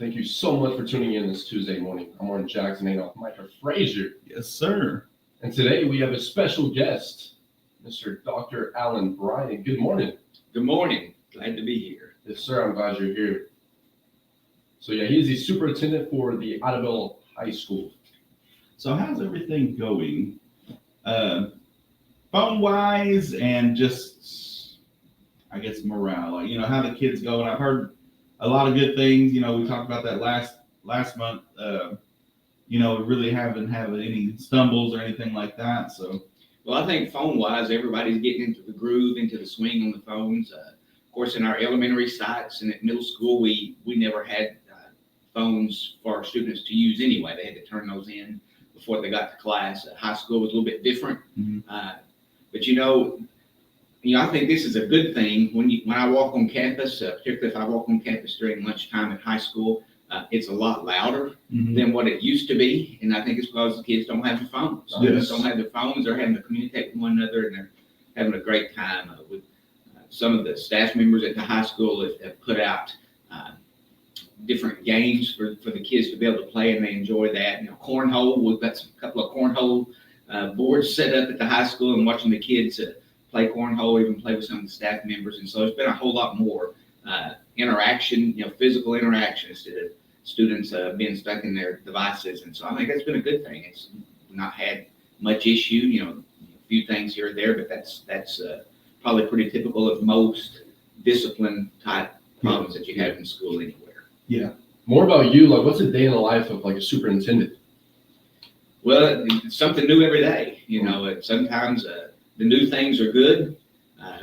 Thank you so much for tuning in this Tuesday morning. I'm Warren Jackson, hanging off Micah Frazier. Yes, sir. And today we have a special guest, Mr. Dr. Alan Briant. Good morning. Good morning. Glad to be here. Yes, sir. I'm glad you're here. So, yeah, he's the superintendent for the Idabel High School. So how's everything going? Phone-wise and just, I guess, morale. Like, how the kids go. And I've heard a lot of good things. We talked about that last month. We really haven't had any stumbles or anything like that. So, Well, I think phone-wise, everybody's getting into the groove, into the swing on the phones. Of course, in our elementary sites and at middle school, we never had phones for our students to use anyway. They had to turn those in before they got to class. High school was a little bit different. Mm-hmm. But I think this is a good thing when I walk on campus, particularly if I walk on campus during lunchtime at high school. It's a lot louder than what it used to be, and I think it's because the kids don't have their phones. Yes. They don't have their phones. They're having to communicate with one another, and they're having a great time. With some of the staff members at the high school have put out different games for the kids to be able to play, and they enjoy that. Cornhole. We've got a couple of cornhole boards set up at the high school, and watching the kids play cornhole, even play with some of the staff members, and so it's been a whole lot more interaction, physical interaction instead of students being stuck in their devices. And so I think that's been a good thing. It's not had much issue, a few things here or there, but that's probably pretty typical of most discipline type problems that you have in school anywhere. Yeah. More about you, like what's a day in the life of like a superintendent? Well, it's something new every day. Sometimes the new things are good.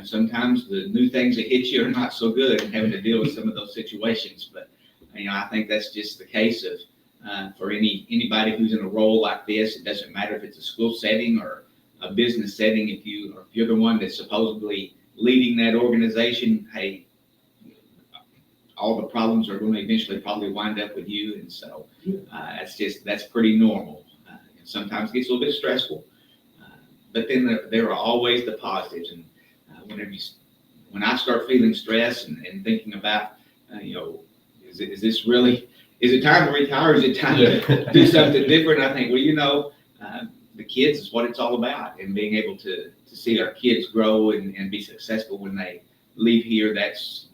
Sometimes the new things that hit you are not so good, and having to deal with some of those situations. But I think that's just the case of for anybody who's in a role like this. It doesn't matter if it's a school setting or a business setting. If you're the one that's supposedly leading that organization, hey, all the problems are going to eventually probably wind up with you, and so that's pretty normal. Sometimes it gets a little bit stressful, but then there are always the positives. And when I start feeling stressed and thinking about, is it time to retire? Is it time to do something different? I think, the kids is what it's all about, and being able to see our kids grow and be successful when they leave here. That's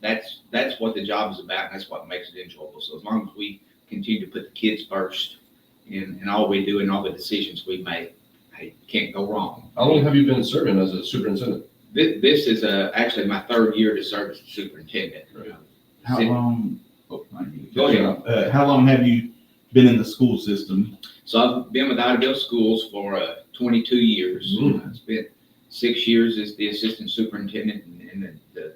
what the job is about, and that's what makes it enjoyable. So as long as we continue to put the kids first in all we do and all the decisions we make, hey, can't go wrong. How long have you been serving as a superintendent? This is actually my third year to serve as superintendent. Right. How long? Go ahead. How long have you been in the school system? So I've been with Idabel Schools for 22 years. I spent 6 years as the assistant superintendent, and the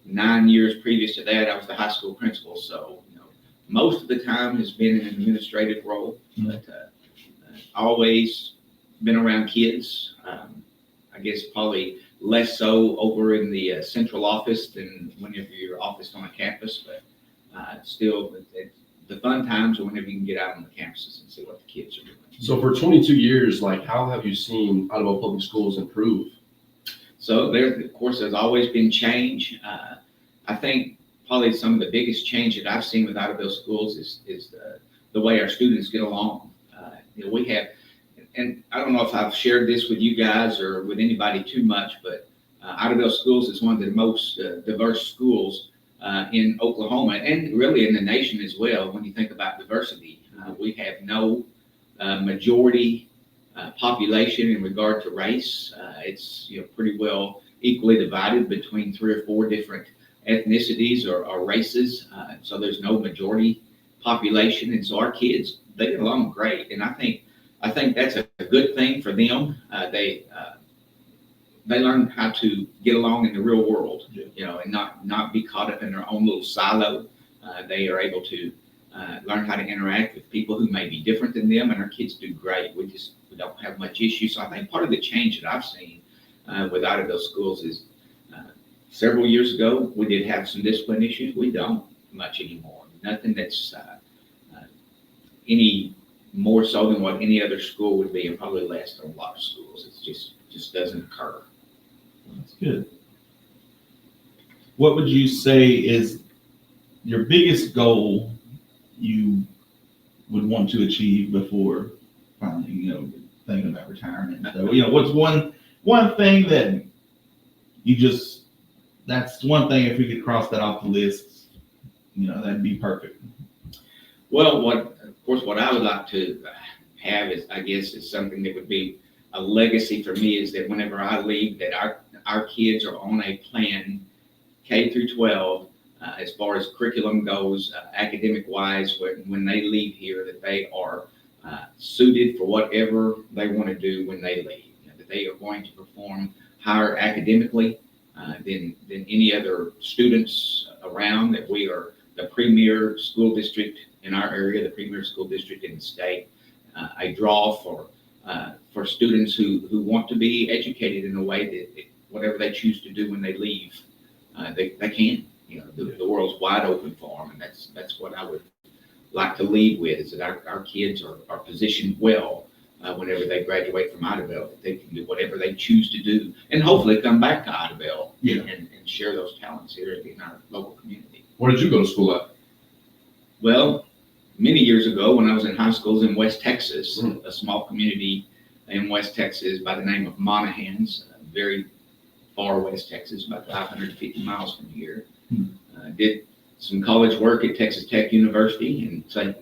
9 years previous to that, I was the high school principal. So most of the time has been in an administrative role, but always been around kids. I guess probably less so over in the central office than whenever you're officed on a campus, but still the fun times are whenever you can get out on the campuses and see what the kids are doing. So for 22 years, like how have you seen Idabel Public Schools improve? So there's always been change. I think probably some of the biggest change that I've seen with Idabel Schools is the way our students get along. We have, and I don't know if I've shared this with you guys or with anybody too much, but Idabel Schools is one of the most diverse schools in Oklahoma, and really in the nation as well. When you think about diversity, we have no majority population in regard to race. It's pretty well equally divided between 3 or 4 different ethnicities or races. So there's no majority population, and so our kids, they get along great, and I think that's a good thing for them. They learn how to get along in the real world, and not be caught up in their own little silo. They are able to learn how to interact with people who may be different than them, and our kids do great. We don't have much issue. So I think part of the change that I've seen with Idabel Schools is several years ago, we did have some discipline issues. We don't much anymore. Nothing that's any more so than what any other school would be, and probably less than a lot of schools. It just doesn't occur. That's good. What would you say is your biggest goal you would want to achieve before finally, thinking about retirement? So, what's one thing that that's one thing, if we could cross that off the list, that'd be perfect. Well, what I would like to have is something that would be a legacy for me, is that whenever I leave, that our kids are on a plan, K through 12, as far as curriculum goes, academic wise, when they leave here, that they are suited for whatever they want to do when they leave, that they are going to perform higher academically than any other students around, that we are the premier school district in our area, the premier school district in the state, a draw for students who want to be educated in a way that whatever they choose to do when they leave, they can. The world's wide open for them, and that's what I would like to lead with, is that our kids are positioned well whenever they graduate from Idabel, that they can do whatever they choose to do, and hopefully come back to Idabel and share those talents here in our local community. Where did you go to school at? Well, many years ago, when I was in high schools in West Texas, a small community in West Texas by the name of Monahans, very far West Texas, about 550 miles from here. Did some college work at Texas Tech University, and say,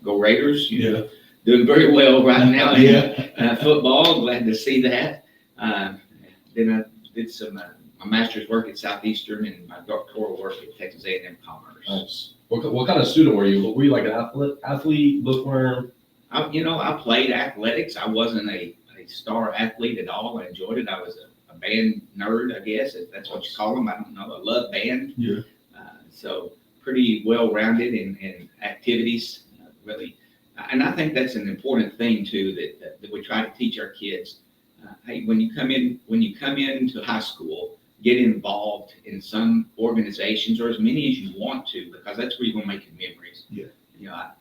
go Raiders. Doing very well right now in football. Glad to see that. Then I did some my master's work at Southeastern and my doctoral work at Texas A&M Commerce. Nice. What kind of student were you? Were you like an athlete, bookworm? I played athletics. I wasn't a star athlete at all. I enjoyed it. I was a band nerd, I guess, if that's what you call them. I don't know. I love band. Yeah. So pretty well-rounded in activities, really. And I think that's an important thing too, that we try to teach our kids. Hey, when you come into high school, get involved in some organizations, or as many as you want to, because that's where you're going to make your memories. Yeah.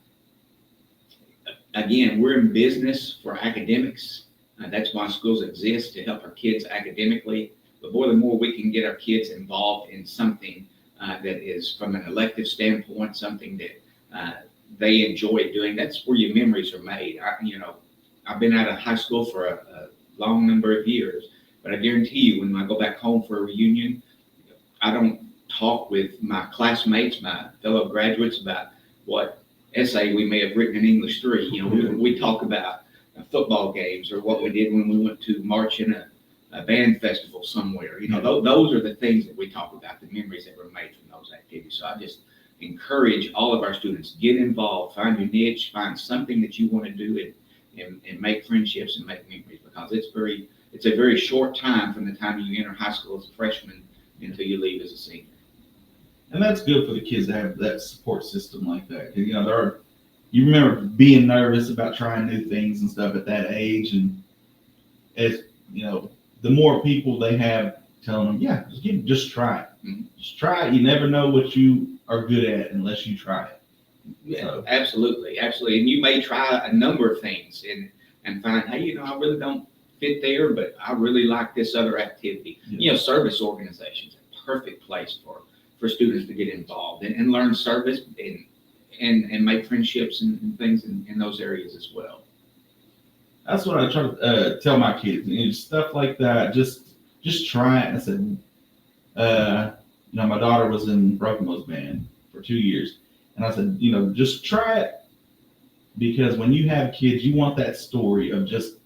Again, we're in business for academics. That's why schools exist, to help our kids academically. But boy, the more we can get our kids involved in something that is, from an elective standpoint, something that they enjoy doing, that's where your memories are made. I've been out of high school for a long number of years, but I guarantee you, when I go back home for a reunion, I don't talk with my classmates, my fellow graduates, about what essay we may have written in English 3. We talk about football games, or what we did when we went to march in a band festival somewhere. Those are the things that we talk about, the memories that were made from those activities. So I just encourage all of our students, get involved, find your niche, find something that you want to do, and make friendships and make memories, because it's a very short time from the time you enter high school as a freshman until you leave as a senior. And that's good for the kids to have that support system like that. You remember being nervous about trying new things and stuff at that age, and as the more people they have telling them, just try it. Mm-hmm. Just try it. You never know what you are good at unless you try it. Yeah, So. Absolutely. And you may try a number of things and find, hey, I really don't fit there, but I really like this other activity. Yeah. Service organizations, a perfect place for students to get involved and learn service and make friendships and things in those areas as well. That's what I try to tell my kids. Stuff like that. Just try it. I said, my daughter was in Brokenlow's band for 2 years, and I said, just try it, because when you have kids, you want that story of just,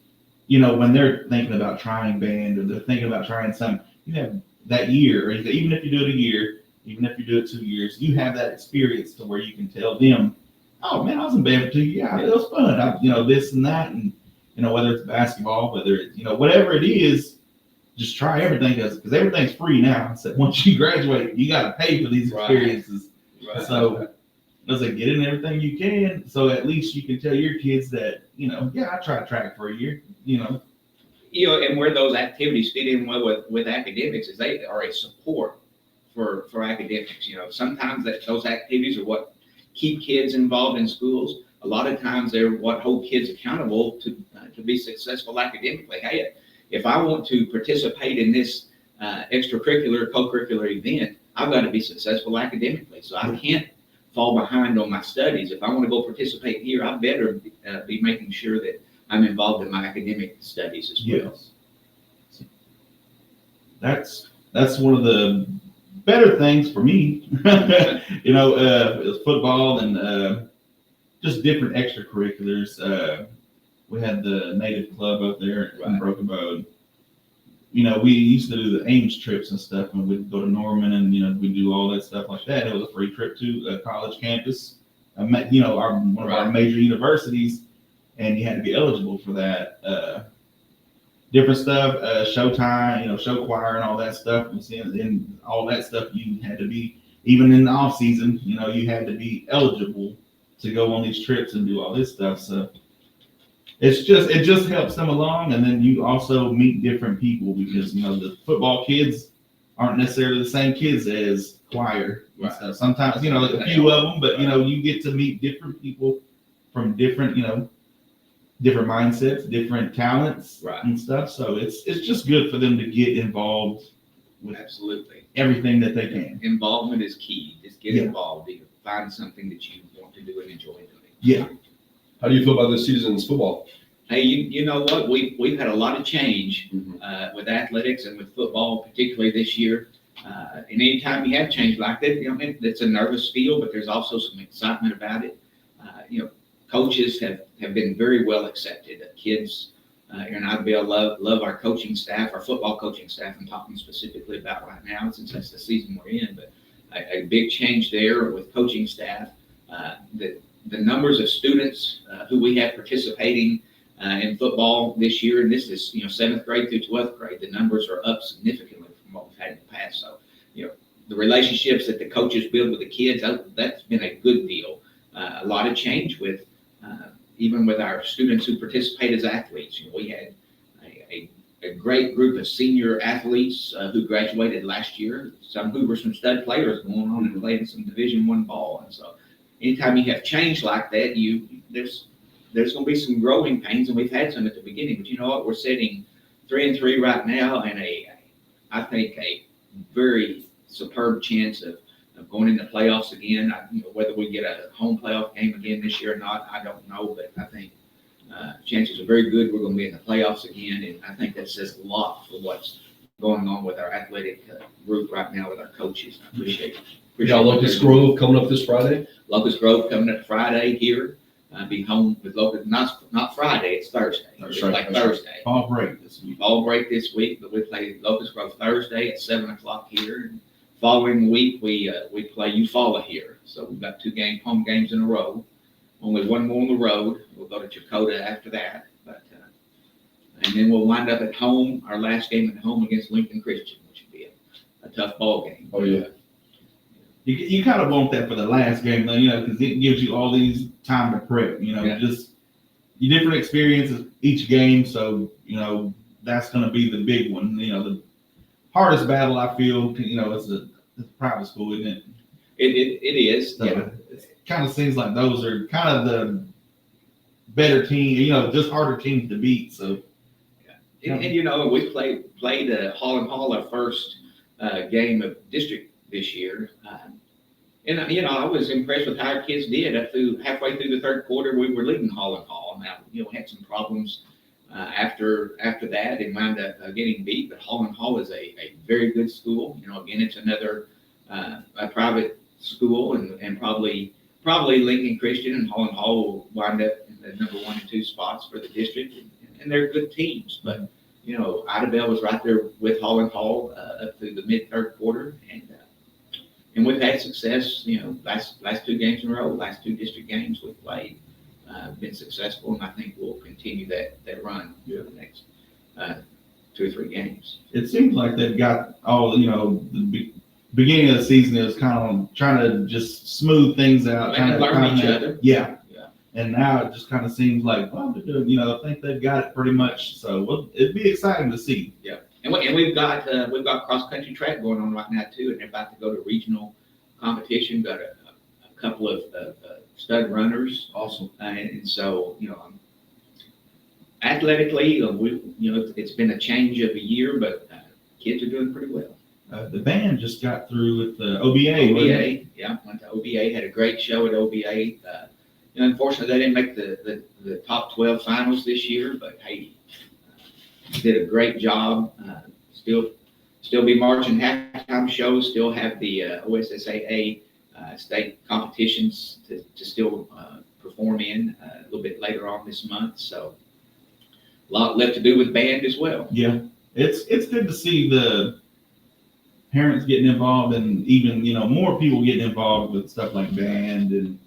when they're thinking about trying band, or they're thinking about trying something, you have that year, or even if you do it a year, even if you do it 2 years, you have that experience to where you can tell them, oh man, I was in band for 2 years. It was fun. This and that, and whether it's basketball, whether it's whatever it is, just try everything, because everything's free now. So once you graduate, you got to pay for these experiences. Right. So I was like, get in everything you can, so at least you can tell your kids that I tried track for a year. And where those activities fit in well with academics is they are a support for academics. Sometimes those activities are what keep kids involved in schools. A lot of times they're what hold kids accountable to be successful academically. Hey, if I want to participate in this extracurricular, co-curricular event, I've got to be successful academically. So I can't fall behind on my studies. If I want to go participate here, I better be making sure that I'm involved in my academic studies as well. Yes. That's one of the better things for me. Is football and just different extracurriculars. We had the native club up there in Right. Broken Bow. We used to do the Ames trips and stuff, and we'd go to Norman and we do all that stuff like that. It was a free trip to a college campus, one of our major universities, and you had to be eligible for that. Different stuff, show time, show choir and all that stuff. And all that stuff, you had to be, even in the off season, you had to be eligible to go on these trips and do all this stuff. So it just helps them along. And then you also meet different people because, the football kids aren't necessarily the same kids as choir. Right. So sometimes, like a few of them, but, you get to meet different people from different, different mindsets, different talents, Right. and stuff. So it's just good for them to get involved with Absolutely. everything that they can. Involvement is key. Just get Yeah. involved. Find something that you want to do and enjoy doing. Yeah. How do you feel about this season's football? Hey, you know what? We've had a lot of change Mhm. with athletics and with football, particularly this year. And anytime you have change like that, it's a nervous feel, but there's also some excitement about it. Coaches have been very well accepted. Kids here in Idabel love our coaching staff, our football coaching staff. I'm talking specifically about right now since that's the season we're in. But a big change there with coaching staff. The numbers of students who we have participating in football this year, and this is 7th grade through 12th grade, the numbers are up significantly from what we've had in the past. So the relationships that the coaches build with the kids, that's been a good deal. A lot of change with even with our students who participate as athletes. We had a great group of senior athletes who graduated last year. Some who were some stud players going on and playing some Division I ball. And so anytime you have change like that, there's going to be some growing pains, and we've had some at the beginning. But you know what? We're sitting 3-3 right now, and I think a very superb chance of going into playoffs again. Whether we get a home playoff game again this year or not, I don't know. But I think chances are very good we're going to be in the playoffs again, and I think that says a lot for what's going on with our athletic group right now with our coaches. I appreciate it. We got Locust Grove coming up this Friday. Locust Grove coming up Friday here. Be home with Locust, not Friday, it's Thursday. That's It's right, like that's right. Thursday. Fall break this week. Fall break this week, but we play Locust Grove Thursday at 7:00 here. And following week, we play Eufaula here. So we've got 2 home games in a row. Only one more on the road. We'll go to Chakota after that. But and then we'll wind up at home, our last game at home against Lincoln Christian, which would be a tough ball game. Oh yeah. You kind of want that for the last game, though, because it gives you all these time to prep, Yeah. just your different experiences each game. So, that's going to be the big one. The hardest battle I feel, it's a private school, isn't it? It is. So Yeah. it kind of seems like those are kind of the better team, just harder teams to beat. So, And we played Hall our first game of district this year. And I was impressed with how our kids did. Halfway through the third quarter, we were leading Hall. Now, we had some problems after that and wound up getting beat. But Hall is a very good school. Again, it's another a private school, and probably Lincoln Christian and Hall will wind up in the number 1 and 2 spots for the district. And they're good teams. But Idabel was right there with Hall up through the mid third quarter, and we've had success. Last 2 games in a row, last 2 district games we've played, been successful, and I think we'll continue that run for the next 2 or 3 games. it seems like they've got all, the beginning of the season is kind of trying to just smooth things out. And learn each other. Yeah. Yeah. And now it just kind of seems like, well, I think they've got it pretty much. So it'd be exciting to see. Yeah, and we've got cross country track going on right now too, and they're about to go to regional competition. Got a couple of stud runners. Awesome. And so athletically, it's been a change of a year, but kids are doing pretty well. The band just got through with the OBA. wasn't it? OBA, yeah, went to OBA, had a great show at OBA. Unfortunately, they didn't make the top 12 finals this year, but hey, did a great job. Still be marching halftime shows, still have the OSSAA state competitions to still perform in a little bit later on this month. So a lot left to do with band as well. Yeah, it's good to see the parents getting involved, and even more people getting involved with stuff like band, and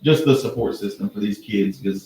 just the support system for these kids, because